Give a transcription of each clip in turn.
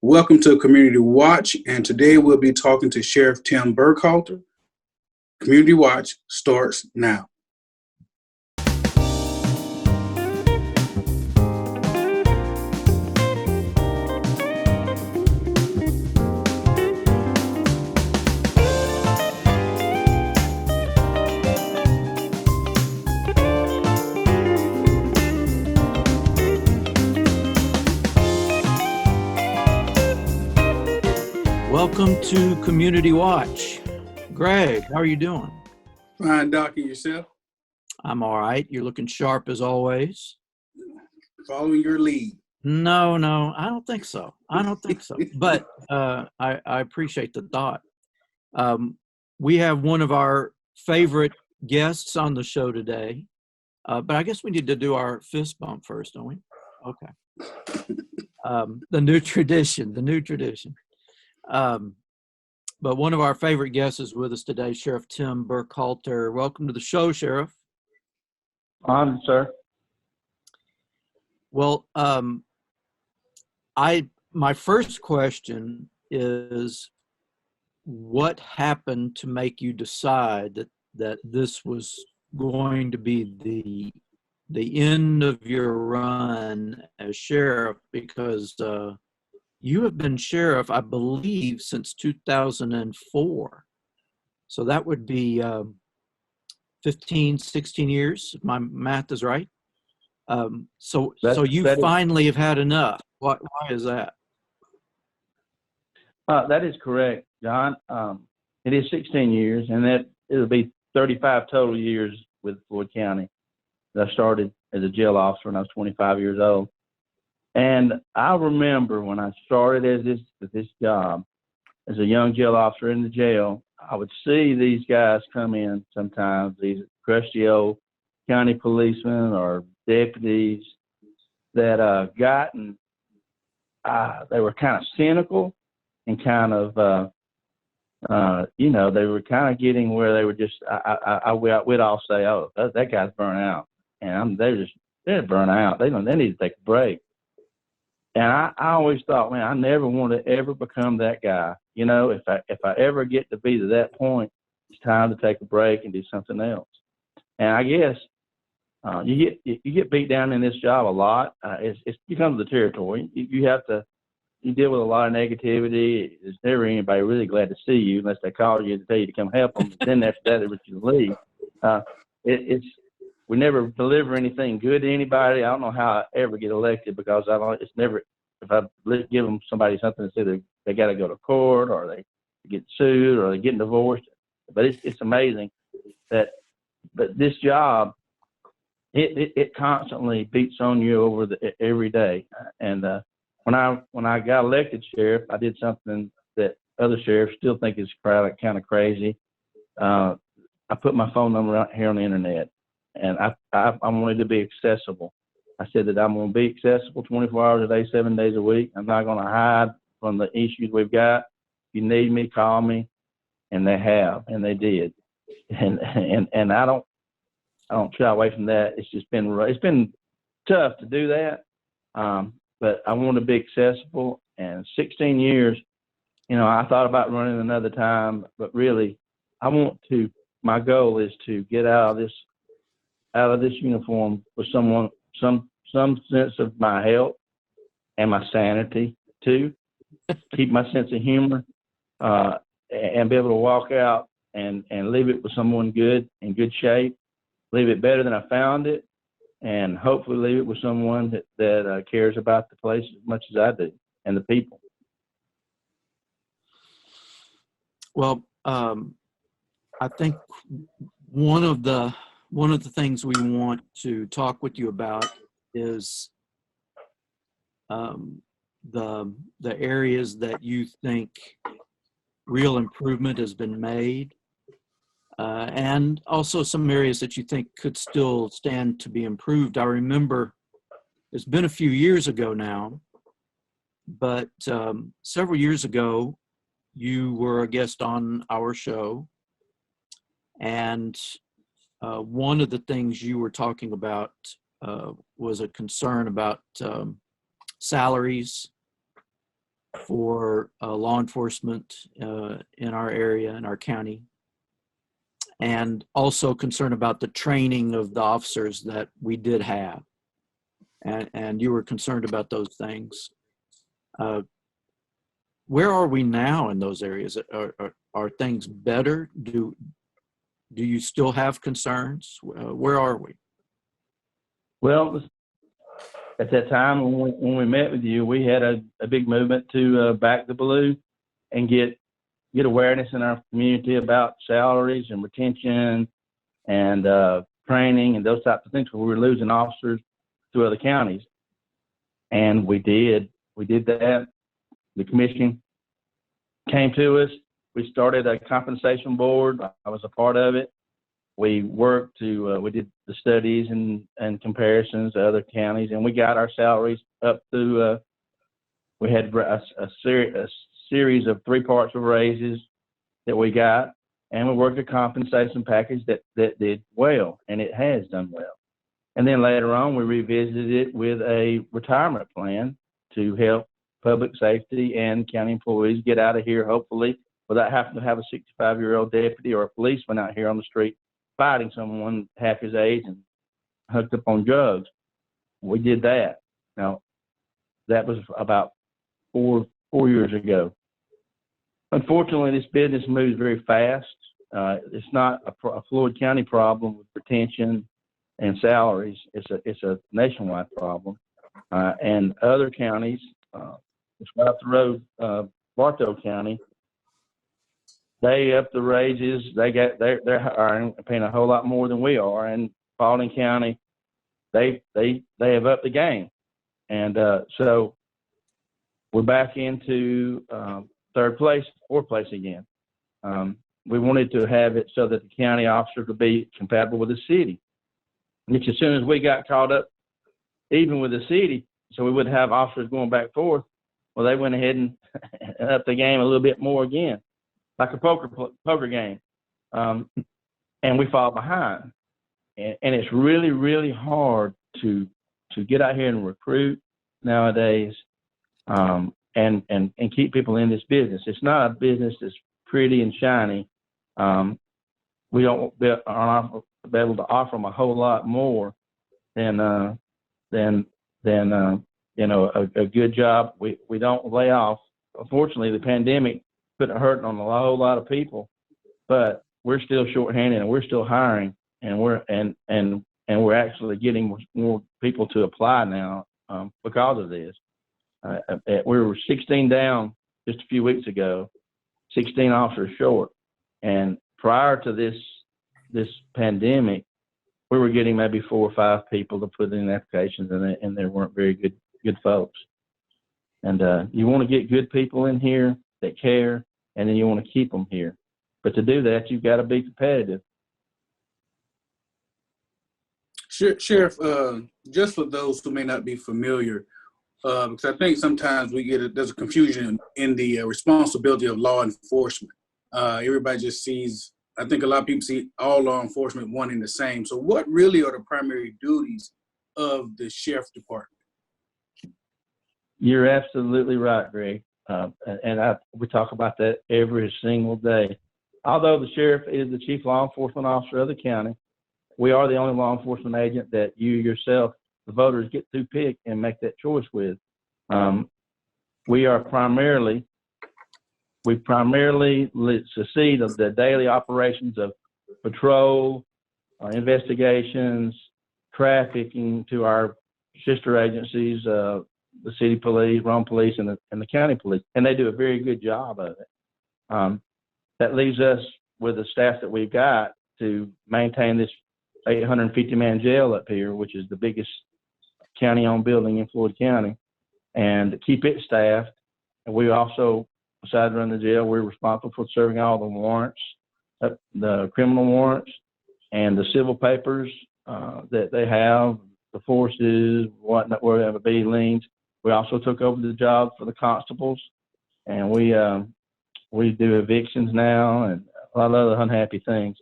Welcome to Community Watch, and today we'll be talking to Sheriff Tim Burkhalter. Community Watch starts now. Welcome to Community Watch. Greg, how are you doing? Fine, Doc, and yourself? I'm all right. You're looking sharp as always. Following your lead. No, I don't think so. But I appreciate the thought. We have one of our favorite guests on the show today, but I guess we need to do our fist bump first, don't we? Okay. The new tradition. But one of our favorite guests is with us today, Sheriff Tim Burkhalter. Welcome to the show, Sheriff. Honored, sir. Well, my first question is, what happened to make you decide that this was going to be the end of your run as sheriff? Because you have been sheriff, I believe, since 2004. So that would be 15, 16 years, if my math is right. So you finally have had enough. Why is that? That is correct, John. It is 16 years, and it'll be 35 total years with Floyd County. I started as a jail officer when I was 25 years old. And I remember when I started this job as a young jail officer in the jail, I would see these guys come in sometimes, these crusty old county policemen or deputies that they were kind of cynical and kind of, they were kind of getting where they were just, we'd all say, oh, that guy's burnt out. And they're burnt out. They need to take a break. And I always thought, man, I never want to ever become that guy. You know, if I ever get to be to that point, it's time to take a break and do something else. And I guess you get beat down in this job a lot. You come to the territory. You deal with a lot of negativity. There's never anybody really glad to see you unless they call you to tell you to come help them. Then after that, they want you to leave. We never deliver anything good to anybody. I don't know how I ever get elected because if I give them somebody something, it's either they got to go to court or they get sued or they get divorced. But it's amazing but this job, it constantly beats on you every day. And when I got elected sheriff, I did something that other sheriffs still think is kind of crazy. I put my phone number out here on the internet. And I wanted to be accessible. I said that I'm going to be accessible 24 hours a day, 7 days a week. I'm not going to hide from the issues we've got. If you need me, call me. And they have, and they did. And I don't shy away from that. It's been tough to do that. But I want to be accessible. And 16 years, I thought about running another time, but really, my goal is to get out of this uniform with some sense of my health and my sanity too. Keep my sense of humor and be able to walk out and leave it with someone good, in good shape, leave it better than I found it, and hopefully leave it with someone that cares about the place as much as I do and the people. Well, I think one of the things we want to talk with you about is the areas that you think real improvement has been made, and also some areas that you think could still stand to be improved. I remember it's been a few years ago now, but several years ago, you were a guest on our show, and one of the things you were talking about was a concern about salaries for law enforcement in our area, in our county, and also concerned about the training of the officers that we did have. And you were concerned about those things. Where are we now in those areas? Are things better? Do you still have concerns? Where are we? Well, at that time when we met with you, we had a big movement to back the blue and get awareness in our community about salaries and retention and training and those types of things. We were losing officers to other counties, and we did that. The commission came to us. We started a compensation board. I was a part of it. We worked to, we did the studies and comparisons to other counties, and we got our salaries up to, we had a series of 3 parts of raises that we got, and we worked a compensation package that did well, and it has done well. And then later on, we revisited it with a retirement plan to help public safety and county employees get out of here, hopefully, without having to have a 65-year-old deputy or a policeman out here on the street fighting someone half his age and hooked up on drugs. We did that. Now, that was about four years ago. Unfortunately, this business moves very fast. It's not a Floyd County problem with retention and salaries. It's a nationwide problem. And other counties, it's right up the road, Bartow County, they up the raises. They're hiring, paying a whole lot more than we are. And Paulding County, they have upped the game. And so we're back into 3rd place, 4th place again. We wanted to have it so that the county officers would be compatible with the city, which as soon as we got caught up, even with the city, so we wouldn't have officers going back forth, well, they went ahead and upped the game a little bit more again, like a poker game. And we fall behind. And it's really, really hard to get out here and recruit nowadays, and keep people in this business. It's not a business that's pretty and shiny. We don't be able to offer them a whole lot more than you know, a good job. We don't lay off. Unfortunately, the pandemic put a hurt on a whole lot of people, but we're still shorthanded and we're still hiring, and we're actually getting more people to apply now because of this. We were 16 down just a few weeks ago, 16 officers short, and prior to this pandemic, we were getting maybe 4 or 5 people to put in applications, and they weren't very good folks. And you want to get good people in here that care, and then you want to keep them here. But to do that, you've got to be competitive. Sheriff, just for those who may not be familiar, because I think sometimes there's a confusion in the responsibility of law enforcement. Everybody just sees, I think a lot of people see all law enforcement one and the same. So what really are the primary duties of the sheriff department? You're absolutely right, Greg. We talk about that every single day. Although the sheriff is the chief law enforcement officer of the county, we are the only law enforcement agent that you yourself, the voters, get to pick and make that choice with. We primarily succeed of the daily operations of patrol, investigations, trafficking to our sister agencies, the city police, Rome police, and the county police, and they do a very good job of it. That leaves us with the staff that we've got to maintain this 850-man jail up here, which is the biggest county-owned building in Floyd County, and keep it staffed. And we also, besides running the jail, we're responsible for serving all the warrants, the criminal warrants, and the civil papers that they have, the forces, whatnot, where they have a B liens. We also took over the job for the constables, and we do evictions now and a lot of other unhappy things.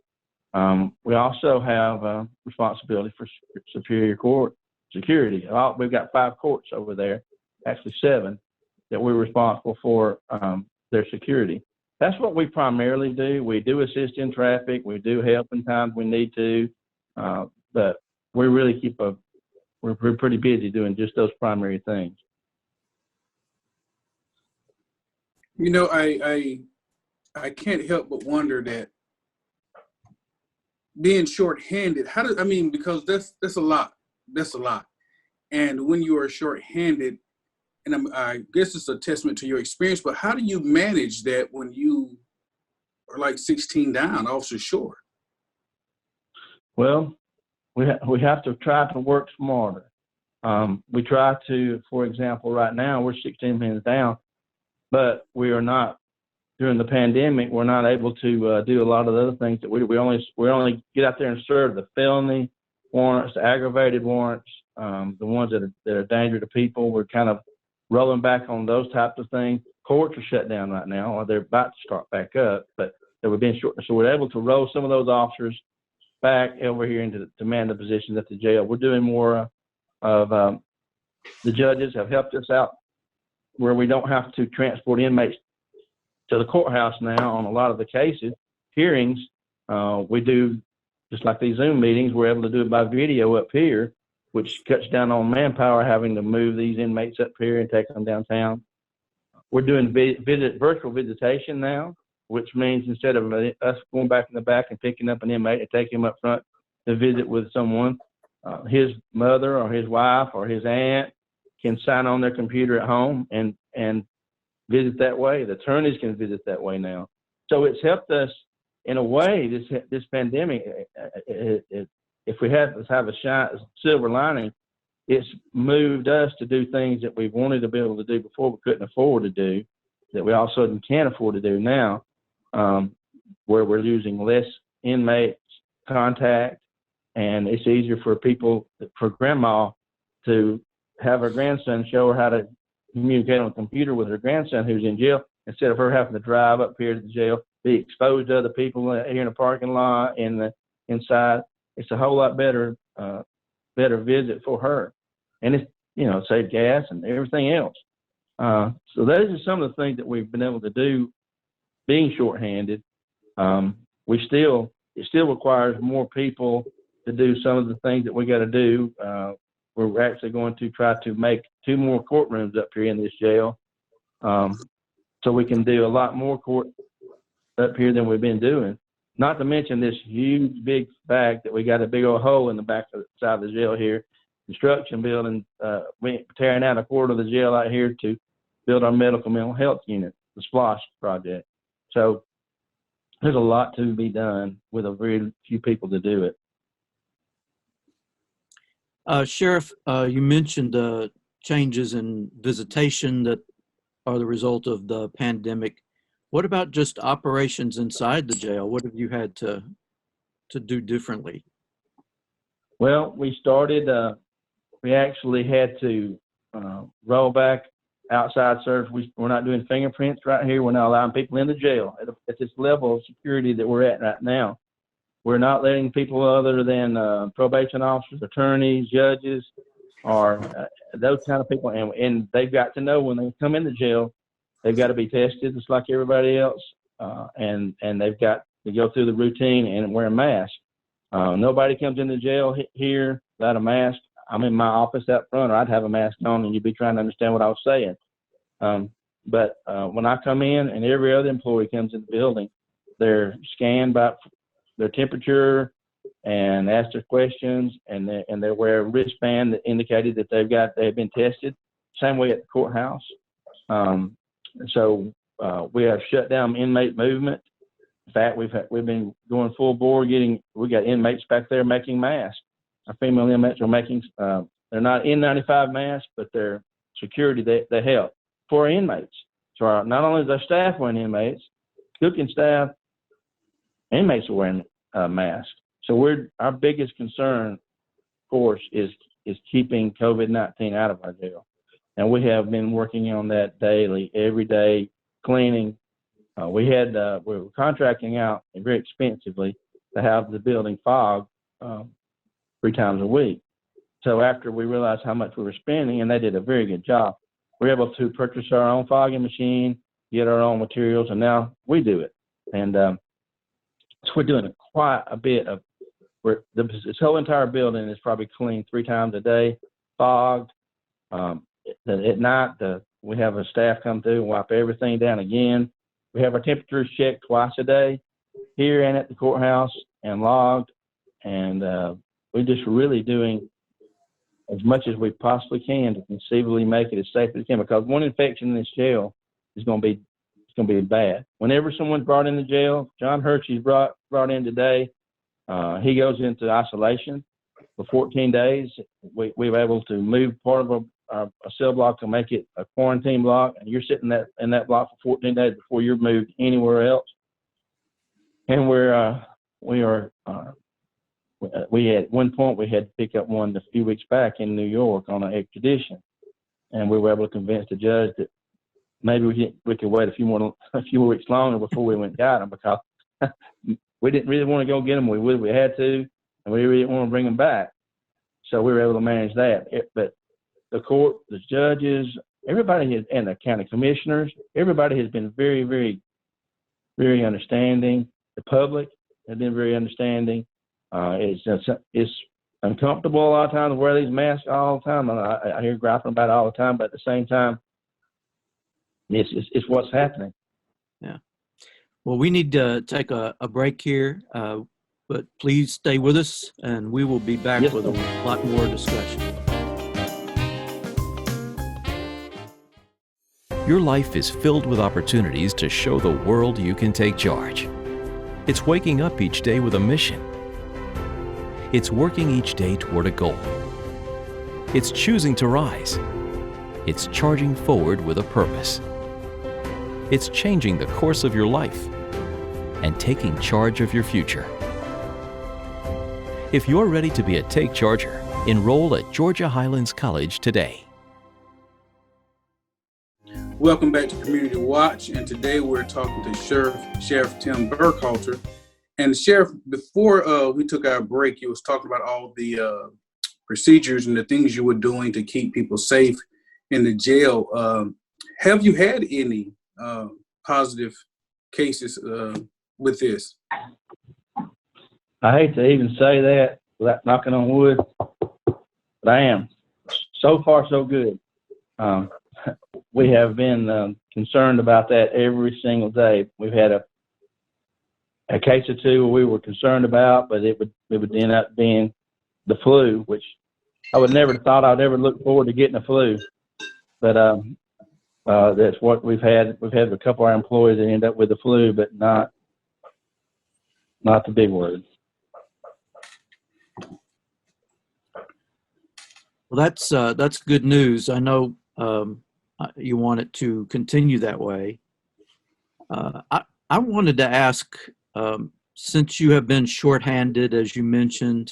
We also have responsibility for Superior Court security. We've got 5 courts over there, actually 7, that we're responsible for their security. That's what we primarily do. We do assist in traffic. We do help in times we need to, but we really we're pretty busy doing just those primary things. You know, I can't help but wonder that being shorthanded, I mean, because that's a lot. That's a lot. And when you are shorthanded, and I guess it's a testament to your experience, but how do you manage that when you are like 16 down, officer short? Well, we have to try to work smarter. We try to, for example, right now we're 16 men down, but we are not, during the pandemic, we're not able to do a lot of the other things that we only get out there and serve the felony warrants, the aggravated warrants, the ones that are a danger to people. We're kind of rolling back on those types of things. Courts are shut down right now, or they're about to start back up, but we've been short. So we're able to roll some of those officers back over here into the man the positions at the jail. We're doing more of the judges have helped us out where we don't have to transport inmates to the courthouse now on a lot of the cases. Hearings, we do, just like these Zoom meetings, we're able to do it by video up here, which cuts down on manpower having to move these inmates up here and take them downtown. We're doing virtual visitation now, which means instead of us going back in the back and picking up an inmate and taking him up front to visit with someone, his mother or his wife or his aunt can sign on their computer at home and visit that way. The attorneys can visit that way now. So it's helped us in a way. This pandemic, if we have a silver lining, it's moved us to do things that we wanted to be able to do before we couldn't afford to do, that we all of a sudden can't afford to do now, where we're using less inmates contact, and it's easier for for grandma to have her grandson show her how to communicate on a computer with her grandson who's in jail, instead of her having to drive up here to the jail, be exposed to other people here in the parking lot and inside. It's a whole lot better visit for her, and it's save gas and everything else. So those are some of the things that we've been able to do being shorthanded. It still requires more people to do some of the things that we got to do. We're actually going to try to make 2 more courtrooms up here in this jail, so we can do a lot more court up here than we've been doing. Not to mention this huge big fact that we got a big old hole in the back of the side of the jail here. Construction building, we're tearing out a quarter of the jail out here to build our medical mental health unit, the SPLOSH project. So there's a lot to be done with a very few people to do it. Sheriff, you mentioned changes in visitation that are the result of the pandemic. What about just operations inside the jail? What have you had to do differently? Well, we actually had to roll back outside search. We're not doing fingerprints right here. We're not allowing people in the jail at this level of security that we're at right now. We're not letting people other than probation officers, attorneys, judges, or those kind of people. And they've got to know when they come into jail, they've got to be tested just like everybody else. And they've got to go through the routine and wear a mask. Nobody comes into jail here without a mask. I'm in my office out front, or I'd have a mask on and you'd be trying to understand what I was saying. But when I come in and every other employee comes in the building, they're scanned by their temperature and ask their questions, and they wear a wristband that indicated that they've been tested. Same way at the courthouse. So we have shut down inmate movement. In fact, we've been going full bore. We got inmates back there making masks. Our female inmates are making. They're not N95 masks, but they're security. They help for our inmates. So not only is our staff wearing inmates, cooking staff, inmates are wearing masks. So our biggest concern, of course, is keeping COVID-19 out of our jail, and we have been working on that daily, every day, cleaning. We were contracting out very expensively to have the building fogged 3 times a week. So after we realized how much we were spending, and they did a very good job, we're able to purchase our own fogging machine, get our own materials, and now we do it. And so we're doing quite a bit of, this whole entire building is probably cleaned 3 times a day, fogged. At night, we have a staff come through and wipe everything down again. We have our temperatures checked twice a day here and at the courthouse and logged. And we're just really doing as much as we possibly can to conceivably make it as safe as we can, because one infection in this jail is going to be bad. Whenever someone's brought into jail, JONHERSHEY's brought in today, he goes into isolation for 14 days. We were able to move part of a cell block to make it a quarantine block, and you're sitting in that block for 14 days before you're moved anywhere else. And we at one point we had to pick up one a few weeks back in New York on an extradition, and we were able to convince the judge that maybe we could wait a few more weeks longer before we went and got him, because we didn't really want to go get him. We had to, and we really didn't want to bring him back. So we were able to manage that. But the court, the judges, everybody and the county commissioners, everybody has been very, very, very understanding. The public has been very understanding. It's uncomfortable a lot of times to wear these masks all the time. I hear griping about it all the time, but at the same time, it's what's happening. Yeah. Well, we need to take a break here, but please stay with us, and we will be back with a lot more discussion. Your life is filled with opportunities to show the world you can take charge. It's waking up each day with a mission. It's working each day toward a goal. It's choosing to rise. It's charging forward with a purpose. It's changing the course of your life and taking charge of your future. If you're ready to be a Take Charger, enroll at Georgia Highlands College today. Welcome back to Community Watch, and today we're talking to Sheriff Tim Burkhalter. And Sheriff, before we took our break, you was talking about all the procedures and the things you were doing to keep people safe in the jail. Have you had any positive cases with this? I hate to even say that without knocking on wood, but I am. So far, so good. We have been concerned about that every single day. We've had a case or two we were concerned about, but it would end up being the flu, which I would never have thought I'd ever look forward to getting a flu. But that's what we've had. We've had a couple of our employees that end up with the flu, but not the big word. Well, that's good news. I know you want it to continue that way. I wanted to ask, since you have been shorthanded, as you mentioned,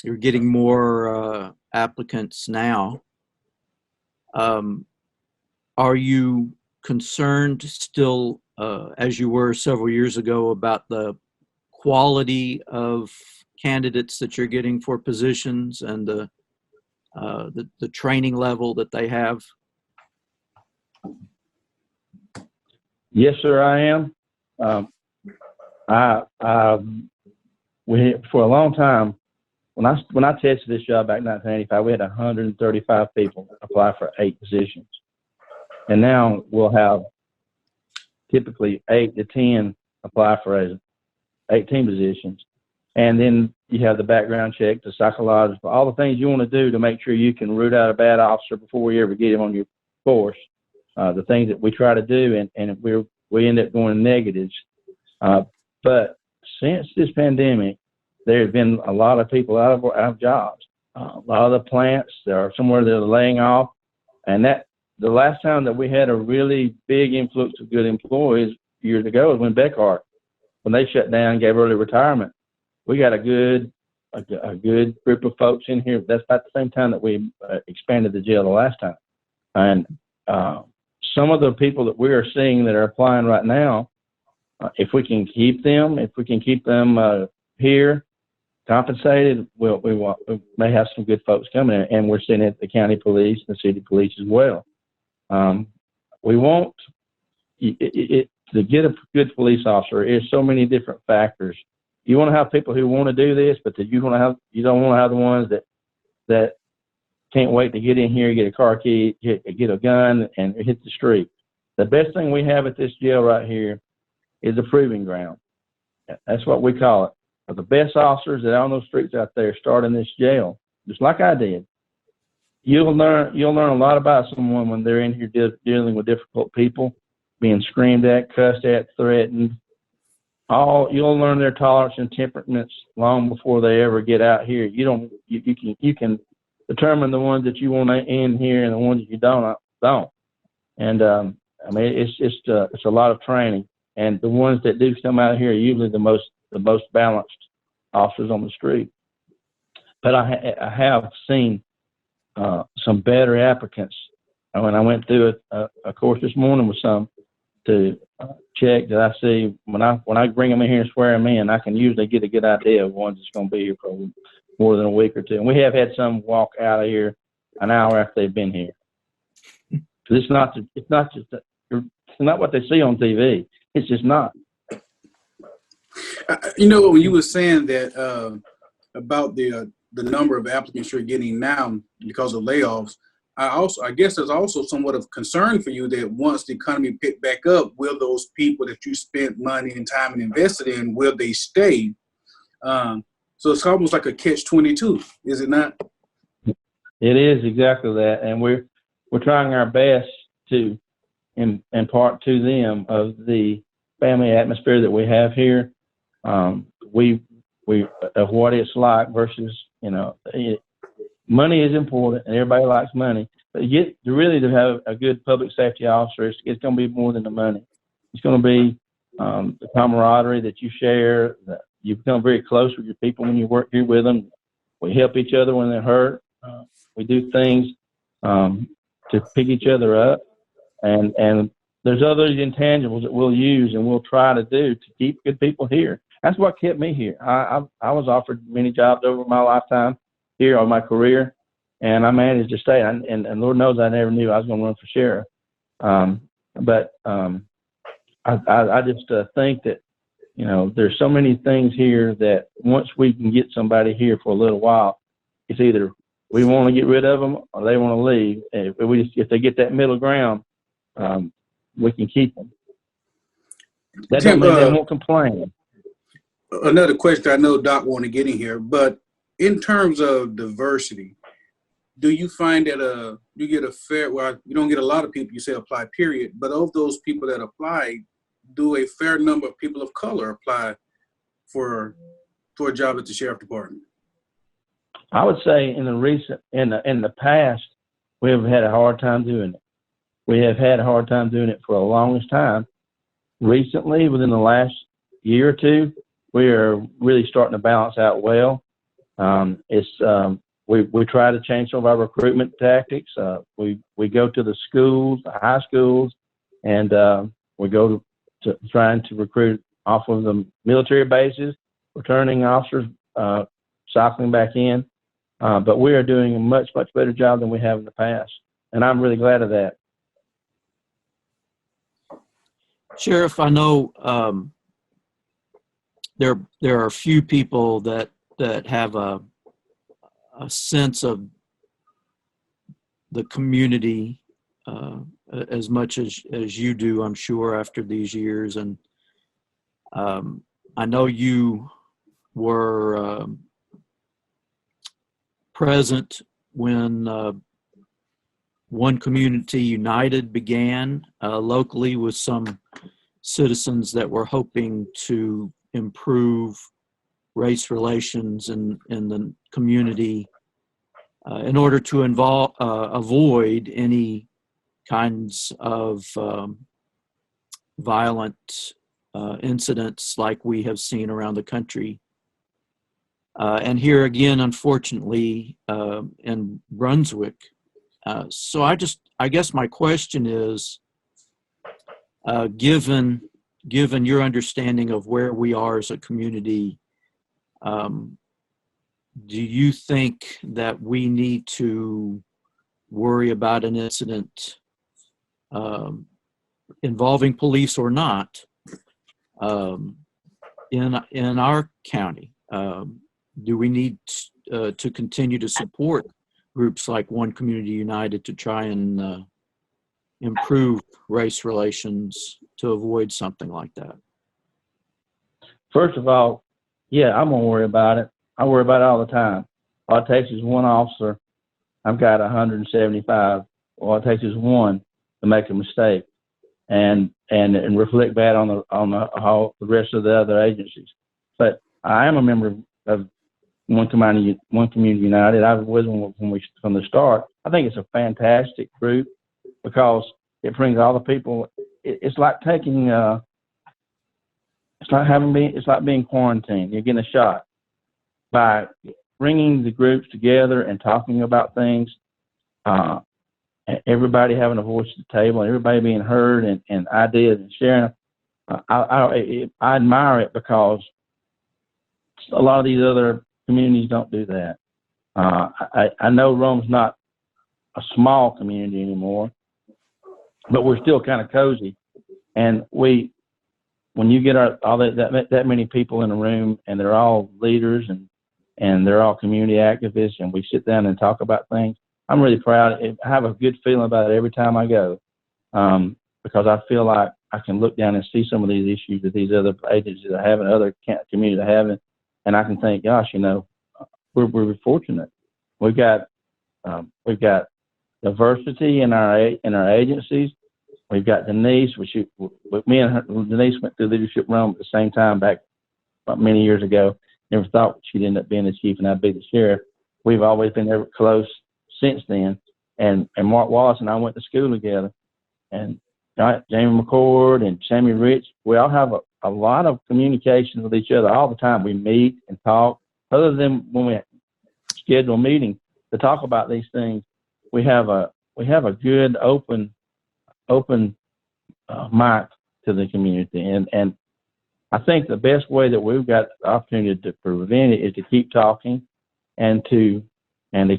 you're getting more applicants now. Are you concerned still, as you were several years ago, about the quality of candidates that you're getting for positions and the training level that they have? Yes, sir, I am. For a long time, when I tested this job back in 1985, we had 135 people apply for 8 positions, and now we'll have typically 8 to 10 apply for 18 positions, and then you have the background check, the psychological, all the things you want to do to make sure you can root out a bad officer before you ever get him on your force. The things that we try to do, and we end up going negatives. But since this pandemic, there have been a lot of people out of jobs. A lot of the plants, there are somewhere they're laying off. And that the last time that we had a really big influx of good employees years ago was when Burkhalter, when they shut down and gave early retirement. We got a good group of folks in here. That's about the same time that we expanded the jail the last time. And some of the people that we are seeing that are applying right now, if we can keep them here, compensated, we may have some good folks coming in, and we're seeing it at the county police and the city police as well. We want to get a good police officer. There's so many different factors. You want to have people who want to do this, but you don't want to have the ones that can't wait to get in here, get a car key, get a gun, and hit the street. The best thing we have at this jail right here is a proving ground. That's what we call it. The best officers that are on those streets out there start in this jail, just like I did. You'll learn a lot about someone when they're in here dealing with difficult people, being screamed at, cussed at, threatened. You'll learn their tolerance and temperaments long before they ever get out here. You can determine the ones that you want in here and the ones that you don't. And I mean, it's a lot of training, and the ones that do come out here are usually the most balanced officers on the street. But I have seen some better applicants. When I went through a course this morning with some to check that I see when I bring them in here and swear them in, I can usually get a good idea of ones that's going to be here for more than a week or two. And we have had some walk out of here an hour after they've been here. It's not what they see on TV. It's just not. You know, when you were saying that about the number of applicants you're getting now because of layoffs, I guess there's also somewhat of concern for you that once the economy pick back up, will those people that you spent money and time and invested in, will they stay? So it's almost like a catch-22, is it not? It is exactly that, and we're trying our best to impart to them of the family atmosphere that we have here. We of what it's like versus, money is important and everybody likes money, but to have a good public safety officer, it's going to be more than the money. It's going to be the camaraderie that you share. You become very close with your people when you work here with them. We help each other when they're hurt. We do things to pick each other up, and there's other intangibles that we'll use and we'll try to do to keep good people here. That's what kept me here. I was offered many jobs over my lifetime here on my career, and I managed to stay. And Lord knows I never knew I was going to run for sheriff. But I just think that, there's so many things here that once we can get somebody here for a little while, it's either we want to get rid of them or they want to leave. If they get that middle ground, we can keep them. That doesn't mean they won't complain. Another question I know Doc want to get in here, but in terms of diversity, do you find that you get a fair, well, you don't get a lot of people, you say apply, period, but of those people that apply, do a fair number of people of color apply for a job at the sheriff department? I would say in the past, we have had a hard time doing it. We have had a hard time doing it for the longest time. Recently, within the last year or two, we are really starting to balance out well. We try to change some of our recruitment tactics. We go to the schools, the high schools, and we go to trying to recruit off of the military bases, returning officers, cycling back in. But we are doing a much, much better job than we have in the past, and I'm really glad of that. Sheriff, I know there are a few people that have a sense of the community as much as you do, I'm sure, after these years. And I know you were present when One Community United began locally with some citizens that were hoping to improve race relations in the community in order to avoid any kinds of violent incidents like we have seen around the country. And here again, unfortunately, in Brunswick. So I guess my question is, given your understanding of where we are as a community, do you think that we need to worry about an incident involving police or not, in our county? Do we need to continue to support groups like One Community United to try and improve race relations to avoid something like that? First of all, yeah, I'm gonna worry about it. I worry about it all the time. All it takes is one officer. I've got 175. All it takes is one to make a mistake, and reflect bad on the rest of the other agencies. But I am a member of One Community United. I was from the start. I think it's a fantastic group because it brings all the people. It's like taking. It's like being quarantined. You're getting a shot by bringing the groups together and talking about things. Everybody having a voice at the table, and everybody being heard, and ideas and sharing. I admire it because a lot of these other communities don't do that. I know Rome's not a small community anymore, but we're still kind of cozy. And when you get all that many people in a room, and they're all leaders and they're all community activists, and we sit down and talk about things, I'm really proud. I have a good feeling about it every time I go, because I feel like I can look down and see some of these issues that these other agencies are having, other communities are having, and I can think, gosh, we're fortunate. We've got diversity in our agencies. We've got Denise, me and Denise went through Leadership Rome at the same time back many years ago. Never thought she'd end up being the chief and I'd be the sheriff. We've always been there close since then. And Mark Wallace and I went to school together. And Jamie McCord and Sammy Rich, we all have a lot of communication with each other all the time. We meet and talk. Other than when we schedule meetings to talk about these things, we have a good open mic to the community, and I think the best way that we've got the opportunity to prevent it is to keep talking and to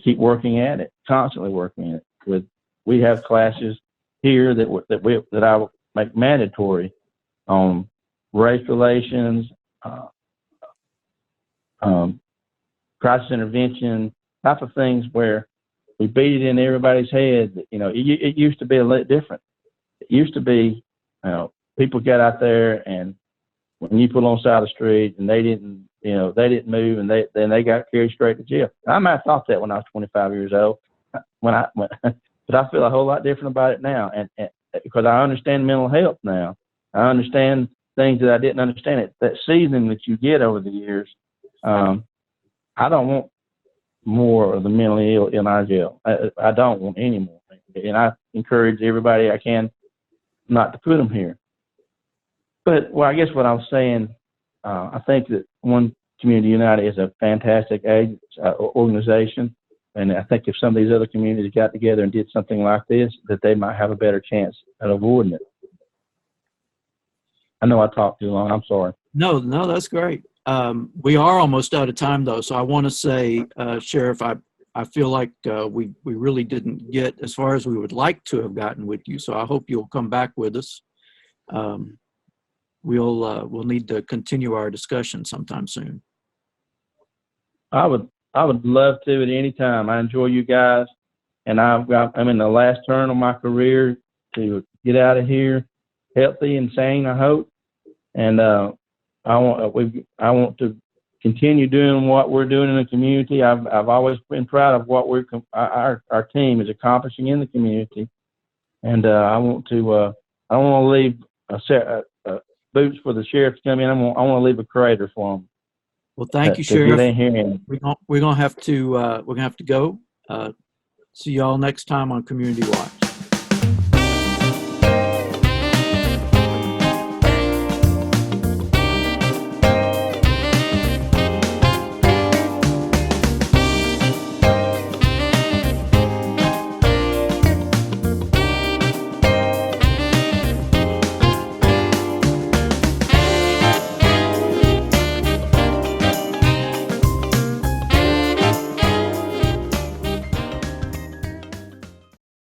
keep working at it, constantly working at it. We have classes here that I will make mandatory on race relations, crisis intervention, type of things where we beat it in everybody's head. It used to be a little different. It used to be, people got out there, and when you pull on the side of the street and they didn't move, and then they got carried straight to jail. I might have thought that when I was 25 years old, but I feel a whole lot different about it now, and because I understand mental health now. I understand things that I didn't understand. That seasoning that you get over the years. I don't want more of the mentally ill in our jail. I don't want any more, and I encourage everybody I can not to put them here. But I guess what I was saying, I think that One Community United is a fantastic organization, and I think if some of these other communities got together and did something like this, that they might have a better chance at avoiding it. I know I talked too long. I'm sorry. No, that's great. We are almost out of time, though, so I want to say, Sheriff, I feel like we really didn't get as far as we would like to have gotten with you, so I hope you'll come back with us. We'll need to continue our discussion sometime soon. I would love to at any time. I enjoy you guys, and I'm in the last turn of my career to get out of here healthy and sane, I hope, and I want to continue doing what we're doing in the community. I've always been proud of what our team is accomplishing in the community, and I don't want to leave boots for the sheriff to come in. I want to leave a crater for them. Well, thank you, Sheriff. We're gonna have to go. See y'all next time on Community Watch.